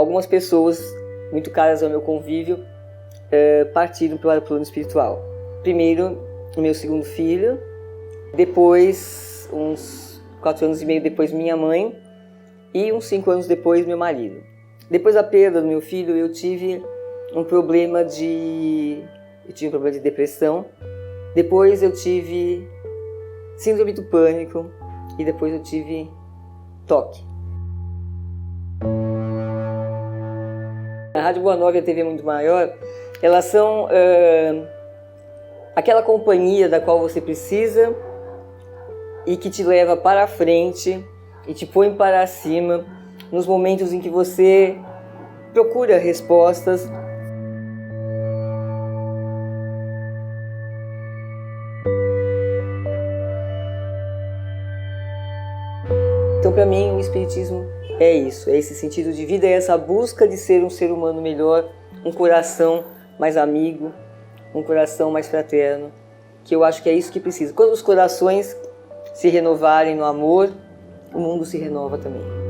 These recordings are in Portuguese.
algumas pessoas muito caras ao meu convívio partiram para o plano espiritual. Primeiro, o meu segundo filho, depois, uns 4 anos e meio depois, minha mãe, e uns 5 anos depois, meu marido. Depois da perda do meu filho, eu tive um problema de depressão. Depois eu tive síndrome do pânico e depois eu tive toque. A Rádio Boa Nova e a TV Muito Maior, elas são aquela companhia da qual você precisa e que te leva para a frente e te põe para cima nos momentos em que você procura respostas. Então, para mim, o Espiritismo é isso, é esse sentido de vida, é essa busca de ser um ser humano melhor, um coração mais amigo, um coração mais fraterno, que eu acho que é isso que precisa. Quando os corações se renovarem no amor, o mundo se renova também.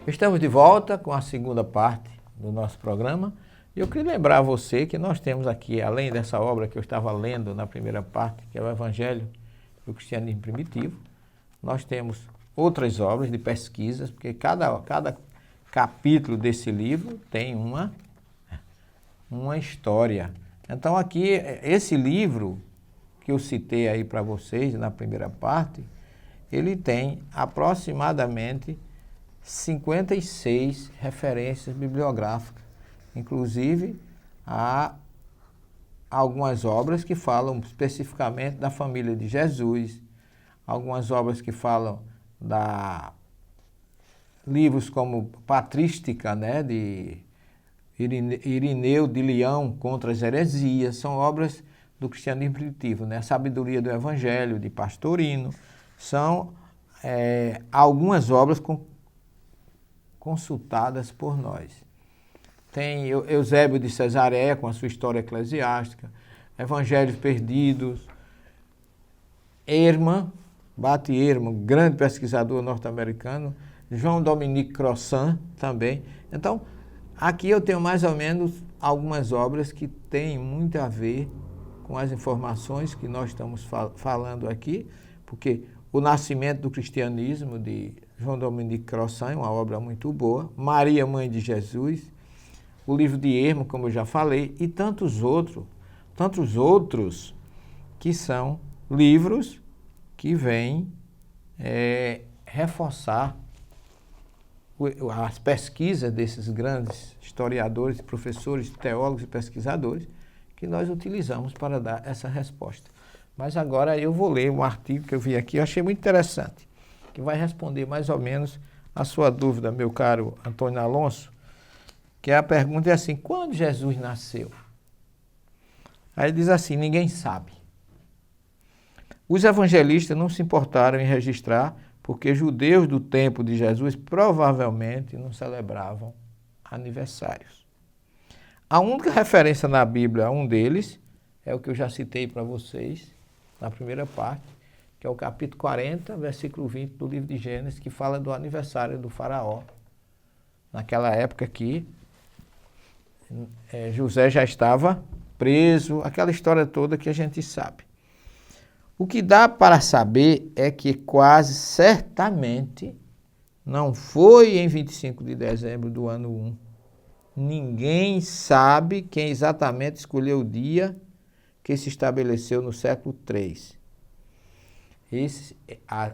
Estamos de volta com a segunda parte do nosso programa e eu queria lembrar a você que nós temos aqui, além dessa obra que eu estava lendo na primeira parte, que é o Evangelho do Cristianismo Primitivo, nós temos outras obras de pesquisas, porque cada capítulo desse livro tem uma história. Então aqui, esse livro que eu citei aí para vocês na primeira parte, ele tem aproximadamente 56 referências bibliográficas, inclusive há algumas obras que falam especificamente da família de Jesus, algumas obras que falam livros como Patrística, né, de Irineu de Leão contra as heresias, são obras do cristianismo primitivo, né, a Sabedoria do Evangelho de Pastorino, são algumas obras consultadas por nós. Tem Eusébio de Cesareia com a sua história eclesiástica, Evangelhos Perdidos, Bate Ehrman, grande pesquisador norte-americano, João Dominique Crossan também. Então, aqui eu tenho mais ou menos algumas obras que têm muito a ver com as informações que nós estamos falando aqui, porque O Nascimento do Cristianismo, de João Dominique Crossan, uma obra muito boa, Maria, Mãe de Jesus, o livro de Ehrman, como eu já falei, e tantos outros que são livros que vêm reforçar as pesquisas desses grandes historiadores, professores, teólogos e pesquisadores que nós utilizamos para dar essa resposta. Mas agora eu vou ler um artigo que eu vi aqui, eu achei muito interessante, que vai responder mais ou menos a sua dúvida, meu caro Antônio Alonso, que a pergunta é assim: quando Jesus nasceu? Aí diz assim: ninguém sabe. Os evangelistas não se importaram em registrar, porque judeus do tempo de Jesus provavelmente não celebravam aniversários. A única referência na Bíblia a um deles é o que eu já citei para vocês na primeira parte, que é o capítulo 40, versículo 20 do livro de Gênesis, que fala do aniversário do faraó. Naquela época que José já estava preso, aquela história toda que a gente sabe. O que dá para saber é que quase certamente não foi em 25 de dezembro do ano 1. Ninguém sabe quem exatamente escolheu o dia que se estabeleceu no século III.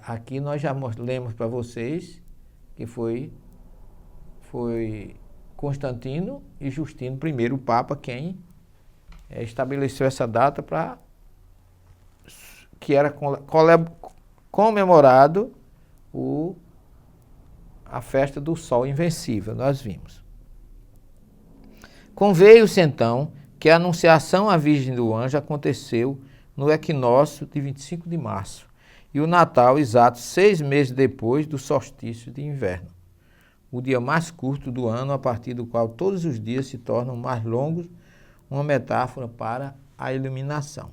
Aqui nós já lemos para vocês que foi Constantino e Justino I, o Papa, quem estabeleceu essa data para que era comemorado a festa do Sol Invencível, nós vimos. Conveio-se então que a anunciação à Virgem do Anjo aconteceu no equinócio de 25 de março e o Natal exato 6 meses depois do solstício de inverno. o dia mais curto do ano, a partir do qual todos os dias se tornam mais longos, uma metáfora para a iluminação.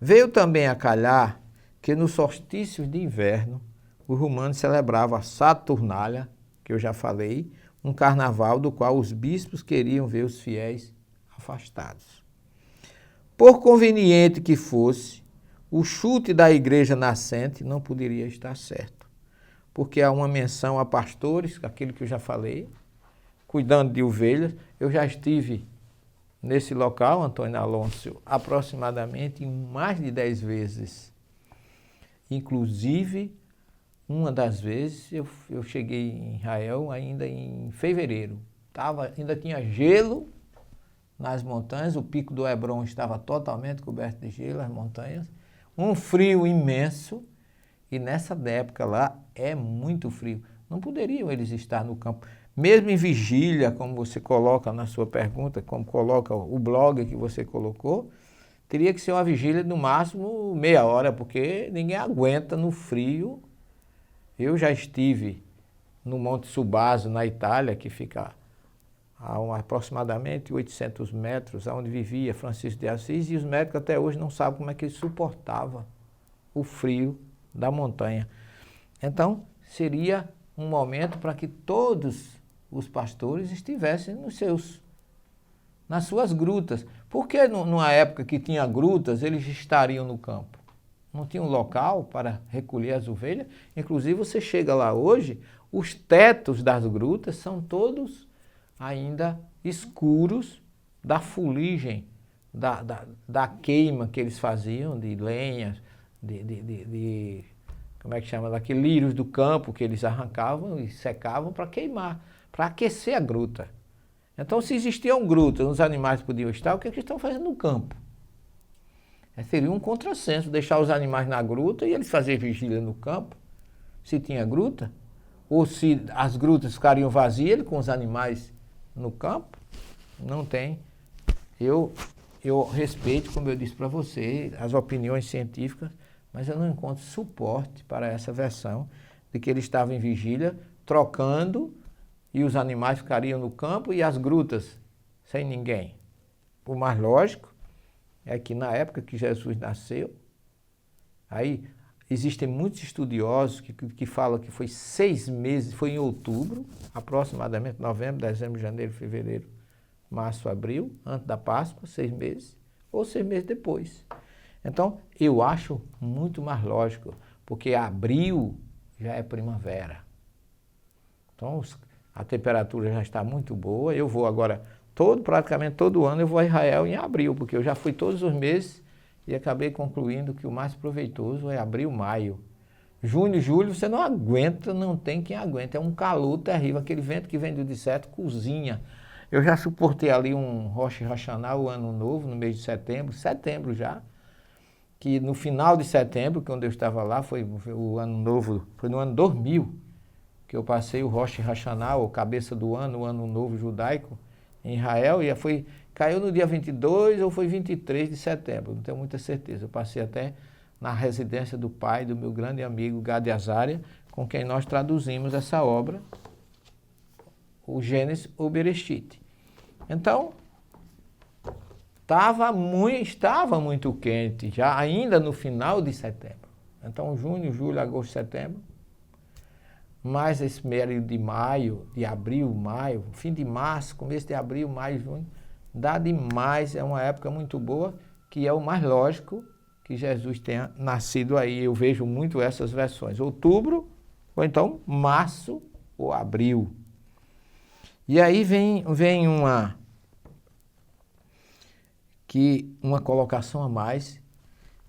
Veio também a calhar que nos solstícios de inverno, os romanos celebravam a Saturnália, que eu já falei, um carnaval do qual os bispos queriam ver os fiéis afastados. Por conveniente que fosse, o chute da igreja nascente não poderia estar certo, porque há uma menção a pastores, aquilo que eu já falei, cuidando de ovelhas. Eu já estive nesse local, Antônio Alonso, aproximadamente mais de 10 vezes. Inclusive, uma das vezes eu cheguei em Israel ainda em fevereiro. Ainda tinha gelo nas montanhas, o pico do Hebron estava totalmente coberto de gelo, as montanhas. Um frio imenso, e nessa época lá é muito frio. Não poderiam eles estar no campo. Mesmo em vigília, como você coloca na sua pergunta, como coloca o blog que você colocou, teria que ser uma vigília no máximo meia hora, porque ninguém aguenta no frio. Eu já estive no Monte Subaso, na Itália, que fica a aproximadamente 800 metros, onde vivia Francisco de Assis, e os médicos até hoje não sabem como é que ele suportava o frio da montanha. Então, seria um momento para que todos os pastores estivessem nas suas grutas. Por que numa época que tinha grutas, eles estariam no campo? Não tinha um local para recolher as ovelhas? Inclusive, você chega lá hoje, os tetos das grutas são todos ainda escuros da fuligem, da queima que eles faziam de lenhas, como é que chama, daqueles lírios do campo que eles arrancavam e secavam para queimar, para aquecer a gruta. Então, se existiam grutas, os animais podiam estar, o que eles estão fazendo no campo? Seria um contrassenso deixar os animais na gruta e eles fazerem vigília no campo, se tinha gruta, ou se as grutas ficariam vazias com os animais no campo. Não tem. Eu respeito, como eu disse para você, as opiniões científicas, mas eu não encontro suporte para essa versão de que ele estava em vigília, trocando, e os animais ficariam no campo e as grutas sem ninguém. O mais lógico é que na época que Jesus nasceu, aí existem muitos estudiosos que falam que foi 6 meses, foi em outubro, aproximadamente novembro, dezembro, janeiro, fevereiro, março, abril, antes da Páscoa, 6 meses, ou 6 meses depois. Então, eu acho muito mais lógico, porque abril já é primavera. Então, a temperatura já está muito boa. Eu vou agora, praticamente todo ano, eu vou a Israel em abril, porque eu já fui todos os meses e acabei concluindo que o mais proveitoso é abril, maio. Junho e julho você não aguenta, não tem quem aguenta. É um calor terrível, aquele vento que vem do deserto cozinha. Eu já suportei ali um Rosh Hashanah, o Ano Novo, no mês de setembro já, que no final de setembro, quando eu estava lá, foi o Ano Novo, foi no ano 2000, que eu passei o Rosh Hashanah, ou cabeça do ano, o Ano Novo judaico, em Israel, e caiu no dia 22 ou foi 23 de setembro, não tenho muita certeza. Eu passei até na residência do pai do meu grande amigo Gadi Azaria, com quem nós traduzimos essa obra, o Gênesis ou Bereshit. Então, estava muito quente, já ainda no final de setembro. Então, junho, julho, agosto, setembro, mais esse período de maio, de abril, maio, fim de março, começo de abril, maio, junho, dá demais, é uma época muito boa, que é o mais lógico que Jesus tenha nascido aí. Eu vejo muito essas versões, outubro, ou então março ou abril. E aí vem uma colocação a mais,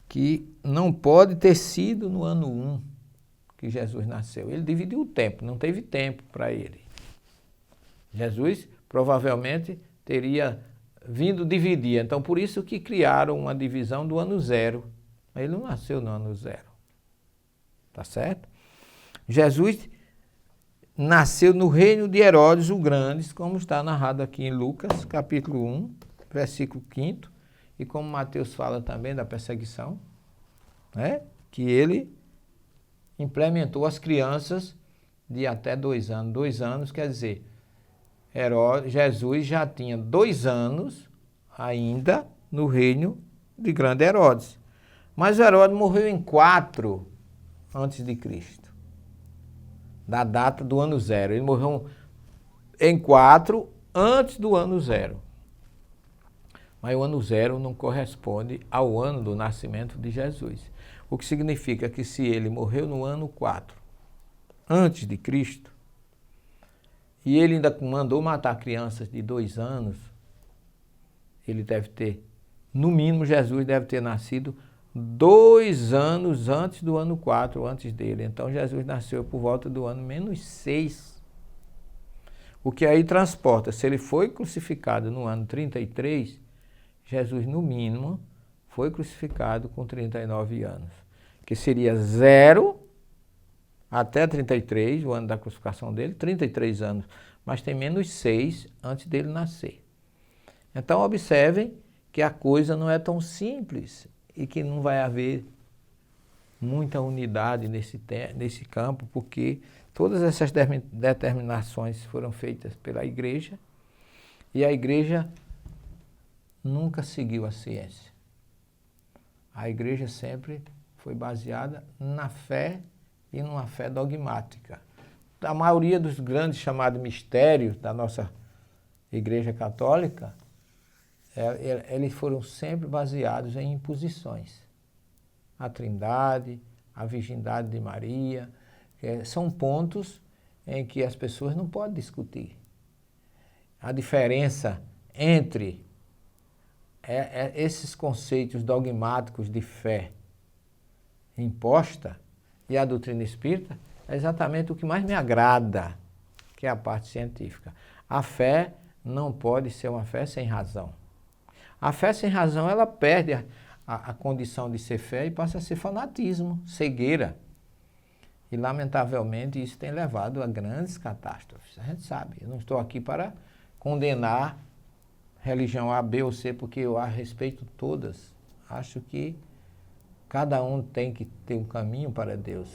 que não pode ter sido no ano 1 que Jesus nasceu. Ele dividiu o tempo, não teve tempo para ele. Jesus provavelmente teria vindo dividir, então por isso que criaram uma divisão do ano 0. Ele não nasceu no ano 0. Tá certo? Jesus nasceu no reino de Herodes o Grande, como está narrado aqui em Lucas, capítulo 1, versículo 5, e como Mateus fala também da perseguição, né? Que ele implementou as crianças de até 2 anos. 2 anos quer dizer, Jesus já tinha 2 anos ainda no reino de grande Herodes. Mas Herodes morreu em 4 antes de Cristo, da data do ano 0. Ele morreu em 4 antes do ano 0. Mas o ano 0 não corresponde ao ano do nascimento de Jesus. O que significa que se ele morreu no ano 4, antes de Cristo, e ele ainda mandou matar crianças de 2 anos, ele deve ter, no mínimo Jesus deve ter nascido 2 anos antes do ano 4, antes dele. Então Jesus nasceu por volta do ano -6. O que aí transporta, se ele foi crucificado no ano 33, Jesus, no mínimo, foi crucificado com 39 anos, que seria 0 até 33, o ano da crucificação dele, 33 anos, mas tem -6 antes dele nascer. Então, observem que a coisa não é tão simples e que não vai haver muita unidade nesse campo, porque todas essas determinações foram feitas pela igreja e a igreja nunca seguiu a ciência. A igreja sempre foi baseada na fé e numa fé dogmática. A maioria dos grandes chamados mistérios da nossa igreja católica, eles foram sempre baseados em imposições. A Trindade, a Virgindade de Maria, são pontos em que as pessoas não podem discutir. A diferença entre esses conceitos dogmáticos de fé imposta e a doutrina espírita é exatamente o que mais me agrada, que é a parte científica. A fé não pode ser uma fé sem razão. A fé sem razão, ela perde a condição de ser fé e passa a ser fanatismo, cegueira. E, lamentavelmente, isso tem levado a grandes catástrofes. A gente sabe, eu não estou aqui para condenar religião A, B ou C, porque eu a respeito todas. Acho que cada um tem que ter um caminho para Deus.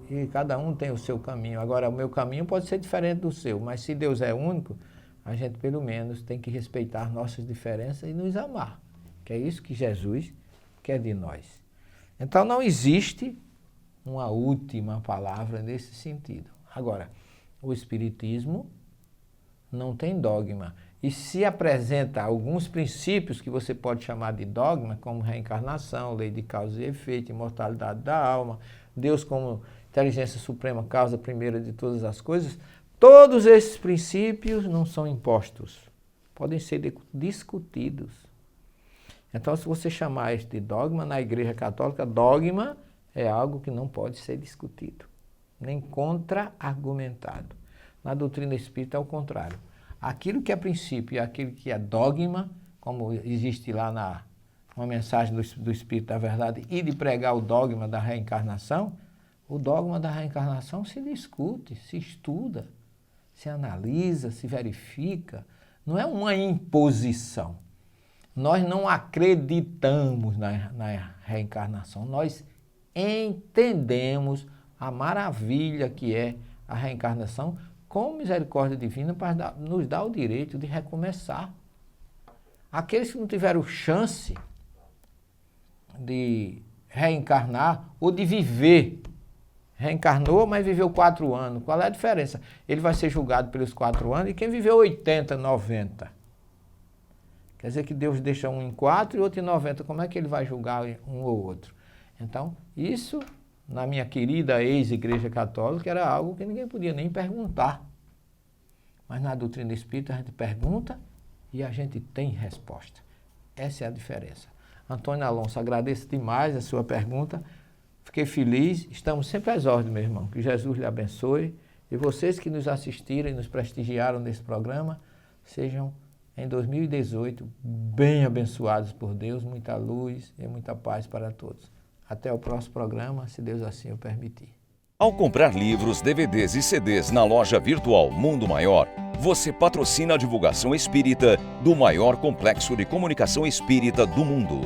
E cada um tem o seu caminho. Agora, o meu caminho pode ser diferente do seu, mas se Deus é único, a gente pelo menos tem que respeitar nossas diferenças e nos amar, que é isso que Jesus quer de nós. Então não existe uma última palavra nesse sentido. Agora, o Espiritismo não tem dogma. E se apresenta alguns princípios que você pode chamar de dogma, como reencarnação, lei de causa e efeito, imortalidade da alma, Deus como inteligência suprema, causa primeira de todas as coisas, todos esses princípios não são impostos, podem ser discutidos. Então, se você chamar isso de dogma, na Igreja Católica, dogma é algo que não pode ser discutido, nem contra-argumentado. Na doutrina espírita é o contrário. Aquilo que é princípio e aquilo que é dogma, como existe lá uma mensagem do Espírito da Verdade, e de pregar o dogma da reencarnação, o dogma da reencarnação se discute, se estuda, se analisa, se verifica. Não é uma imposição. Nós não acreditamos na reencarnação, nós entendemos a maravilha que é a reencarnação com misericórdia divina para nos dar o direito de recomeçar. Aqueles que não tiveram chance de reencarnar ou de viver, reencarnou, mas viveu 4 anos. Qual é a diferença? Ele vai ser julgado pelos 4 anos e quem viveu 80, 90. Quer dizer que Deus deixa um em 4 e outro em 90. Como é que ele vai julgar um ou outro? Então, isso, na minha querida ex-igreja católica, era algo que ninguém podia nem perguntar. Mas na doutrina espírita a gente pergunta e a gente tem resposta. Essa é a diferença. Antônio Alonso, agradeço demais a sua pergunta. Fiquei feliz. Estamos sempre às ordens, meu irmão. Que Jesus lhe abençoe. E vocês que nos assistiram e nos prestigiaram nesse programa, sejam em 2018 bem abençoados por Deus. Muita luz e muita paz para todos. Até o próximo programa, se Deus assim o permitir. Ao comprar livros, DVDs e CDs na loja virtual Mundo Maior, você patrocina a divulgação espírita do maior complexo de comunicação espírita do mundo.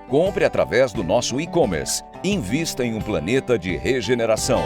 Compre através do nosso e-commerce. Invista em um planeta de regeneração.